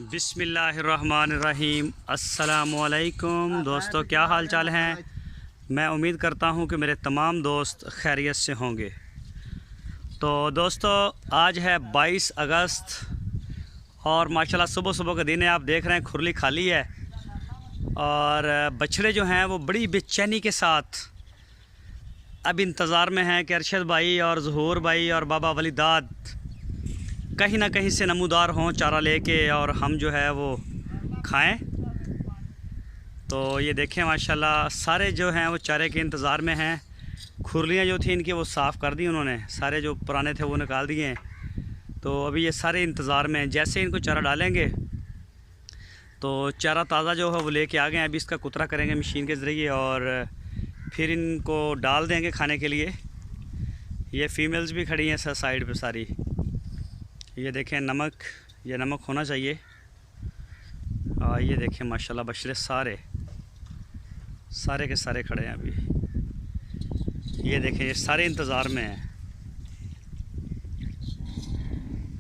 बिस्मिल्लाहिर्रहमानिर्रहीम। अस्सलामुअलैकुम दोस्तों, क्या हाल चाल हैं। मैं उम्मीद करता हूं कि मेरे तमाम दोस्त खैरियत से होंगे। तो दोस्तों, आज है 22 अगस्त और माशाल्लाह सुबह सुबह का दिन है। आप देख रहे हैं खुरली खाली है और बछड़े जो हैं वो बड़ी बेचैनी के साथ अब इंतज़ार में हैं कि अरशद भाई और ज़हूर भाई और बाबा वलीदाद कहीं ना कहीं से नमूदार हों चारा लेके और हम जो है वो खाएं। तो ये देखें माशाल्लाह सारे जो हैं वो चारे के इंतज़ार में हैं। खुरलियाँ जो थी इनकी वो साफ़ कर दी उन्होंने, सारे जो पुराने थे वो निकाल दिए हैं। तो अभी ये सारे इंतज़ार में हैं। जैसे इनको चारा डालेंगे तो चारा ताज़ा जो है वो लेके आ गए। अभी इसका कुतरा करेंगे मशीन के ज़रिए और फिर इनको डाल देंगे खाने के लिए। ये फीमेल्स भी खड़ी हैं साइड पे सारी। ये देखें नमक, ये नमक होना चाहिए। ये देखें माशाल्लाह बछड़े सारे के सारे खड़े हैं अभी। ये देखें ये सारे इंतज़ार में हैं।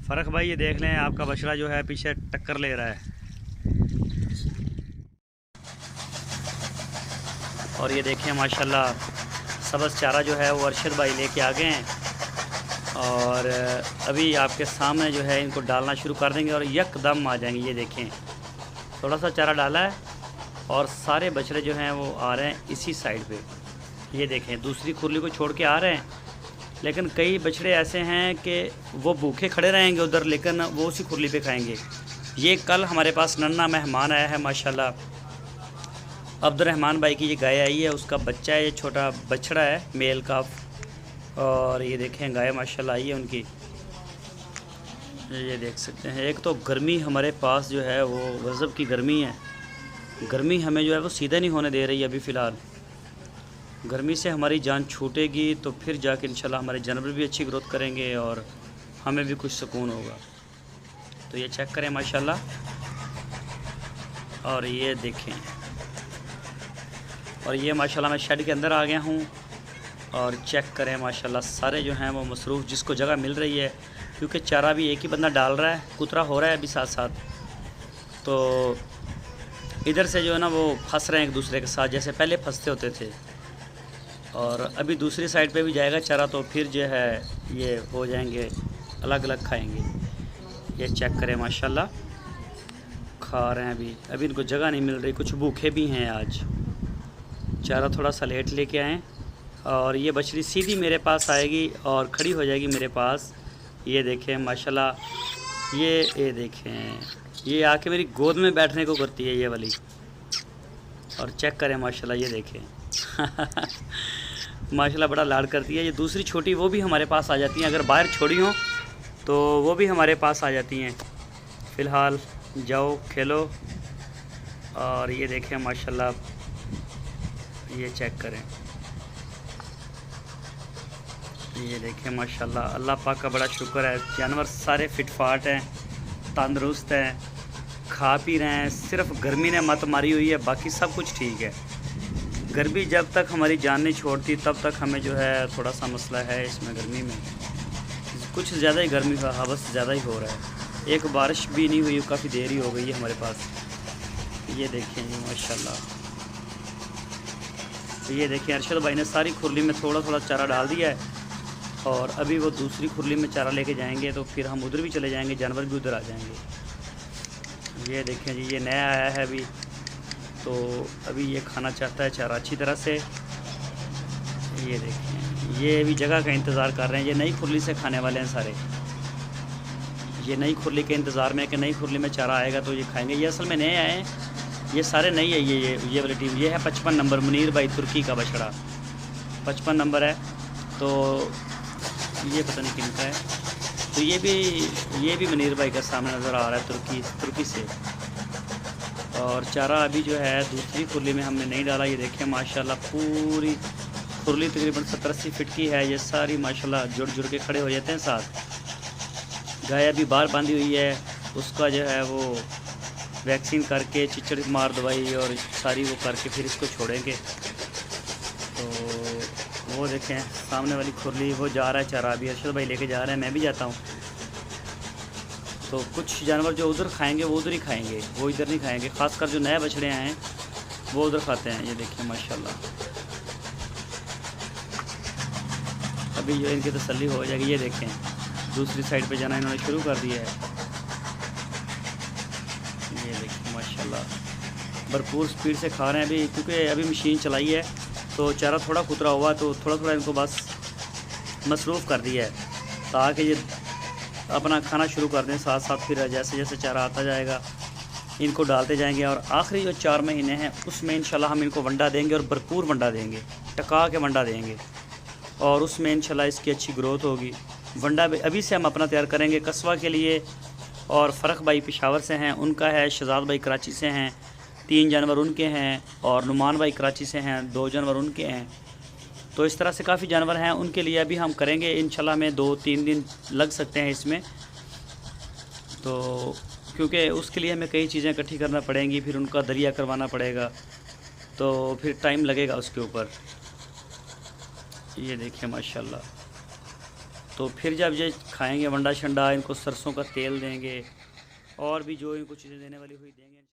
फ़र्क भाई ये देख लें, आपका बछड़ा जो है पीछे टक्कर ले रहा है। और ये देखें माशाल्लाह सब्ज़ चारा जो है वो अरशद भाई लेके आ गए हैं और अभी आपके सामने जो है इनको डालना शुरू कर देंगे और यकदम आ जाएंगे। ये देखें थोड़ा सा चारा डाला है और सारे बछड़े जो हैं वो आ रहे हैं इसी साइड पे। ये देखें दूसरी खुरली को छोड़ के आ रहे हैं, लेकिन कई बछड़े ऐसे हैं कि वो भूखे खड़े रहेंगे उधर, लेकिन वो उसी खुरली पे खाएंगे। ये कल हमारे पास नन्ना मेहमान आया है माशाल्लाह, अब्दुर्रहमान भाई की ये गाय आई है, उसका बच्चा है, ये छोटा बछड़ा है मेल का। और ये देखें गाय माशाल्लाह आई है उनकी, ये देख सकते हैं। एक तो गर्मी हमारे पास जो है वो गज़ब की गर्मी है। गर्मी हमें जो है वो सीधा नहीं होने दे रही है अभी फ़िलहाल। गर्मी से हमारी जान छूटेगी तो फिर जाके इंशाल्लाह हमारे जानवर भी अच्छी ग्रोथ करेंगे और हमें भी कुछ सुकून होगा। तो ये चेक करें माशाल्लाह। और ये देखें, और ये माशाल्लाह मैं शेड के अंदर आ गया हूँ और चेक करें माशाल्लाह सारे जो हैं वो मसरूफ़, जिसको जगह मिल रही है, क्योंकि चारा भी एक ही बंदा डाल रहा है, कुतरा हो रहा है अभी साथ साथ। तो इधर से जो है ना वो फंस रहे हैं एक दूसरे के साथ, जैसे पहले फंसते होते थे। और अभी दूसरी साइड पे भी जाएगा चारा तो फिर जो है ये हो जाएंगे, अलग अलग खाएंगे। ये चेक करें माशाल्लाह खा रहे हैं अभी इनको जगह नहीं मिल रही, कुछ भूखे भी हैं आज। चारा थोड़ा सा लेट लेके आएँ और ये बछड़ी सीधी मेरे पास आएगी और खड़ी हो जाएगी मेरे पास। ये देखें माशाल्लाह, ये देखें ये आके मेरी गोद में बैठने को करती है ये वाली। और चेक करें माशाल्लाह, ये देखें माशाल्लाह बड़ा लाड करती है। ये दूसरी छोटी वो भी हमारे पास आ जाती हैं, अगर बाहर छोड़ी हों तो वो भी हमारे पास आ जाती हैं। फ़िलहाल जाओ खेलो। और ये देखें माशाल्लाह, ये चेक करें, ये देखें माशाल्लाह अल्लाह पाक का बड़ा शुक्र है, जानवर सारे फिटफाट हैं, तंदुरुस्त हैं, खा पी रहे हैं। सिर्फ गर्मी ने मत मारी हुई है, बाकी सब कुछ ठीक है। गर्मी जब तक हमारी जान नहीं छोड़ती तब तक हमें जो है थोड़ा सा मसला है इसमें। गर्मी में कुछ ज़्यादा ही गर्मी का हवस ज़्यादा ही हो रहा है। एक बारिश भी नहीं हुई, काफ़ी देर ही हो गई है हमारे पास। ये देखें जी माशाल्लाह। तो ये देखिए अरशद भाई ने सारी खुरली में थोड़ा थोड़ा चारा डाल दिया है और अभी वो दूसरी खुरली में चारा लेके जाएंगे तो फिर हम उधर भी चले जाएंगे, जानवर भी उधर आ जाएंगे। ये देखें जी, ये नया आया है अभी, तो अभी ये खाना चाहता है चारा अच्छी तरह से। ये देखें ये अभी जगह का इंतज़ार कर रहे हैं, ये नई खुरली से खाने वाले हैं सारे। ये नई खुरली के इंतज़ार में कि नई खुरली में चारा आएगा तो ये खाएँगे। ये असल में नए आए हैं, ये सारे नहीं है। ये वाली टीम ये है 55 नंबर मुनीर भाई तुर्की का बछड़ा, 55 नंबर है। तो ये पता नहीं किनका है। तो ये भी मुनीर भाई का सामने नज़र आ रहा है तुर्की से। और चारा अभी जो है दूसरी खुरली में हमने नहीं डाला। ये देखें माशाल्लाह पूरी खुरली तकरीबन 70-80 फीट की है। ये सारी माशाल्लाह जुड़ जुड़ के खड़े हो जाते हैं साथ। गाय अभी बाहर बांधी हुई है, उसका जो है वो वैक्सीन करके चिचड़ मार दवाई और सारी वो करके फिर इसको छोड़ेंगे। तो वो देखें सामने वाली खुरली वो जा रहा है चारा, अभी अरशद भाई लेके जा रहे हैं, मैं भी जाता हूँ। तो कुछ जानवर जो उधर खाएंगे वो उधर ही खाएंगे, वो इधर नहीं खाएंगे। ख़ासकर जो नए बछड़े हैं वो उधर खाते हैं। ये देखिए माशाल्लाह, अभी जो इनकी तसल्ली हो जाएगी। ये देखें दूसरी साइड पे जाना इन्होंने शुरू कर दिया है। ये देखिए माशाल्लाह भरपूर स्पीड से खा रहे हैं अभी, क्योंकि अभी मशीन चलाई है तो चारा थोड़ा कुतरा हुआ, तो थोड़ा थोड़ा इनको बस मसरूफ़ कर दिया है ताकि ये अपना खाना शुरू कर दें। साथ साथ फिर जैसे जैसे चारा आता जाएगा इनको डालते जाएंगे। और आखिरी जो 4 महीने हैं उसमें इंशाल्लाह हम इनको वंडा देंगे, और भरपूर वंडा देंगे, टका के वंडा देंगे, और उसमें इंशाल्लाह इसकी अच्छी ग्रोथ होगी। वंडा अभी से हम अपना तैयार करेंगे कस्बा के लिए। और फ़र्क भाई पेशावर से हैं, उनका है। शहजाद भाई कराची से हैं, 3 जानवर उनके हैं। और नुमान भाई कराची से हैं, 2 जानवर उनके हैं। तो इस तरह से काफ़ी जानवर हैं, उनके लिए अभी हम करेंगे इंशाल्लाह। में 2-3 दिन लग सकते हैं इसमें, तो क्योंकि उसके लिए हमें कई चीज़ें इकट्ठी करना पड़ेंगी, फिर उनका दरिया करवाना पड़ेगा, तो फिर टाइम लगेगा उसके ऊपर। ये देखिए माशाल्लाह, तो फिर जब ये खाएंगे वंडा शंडा, इनको सरसों का तेल देंगे और भी जो इनको चीज़ें देने वाली हुई देंगे।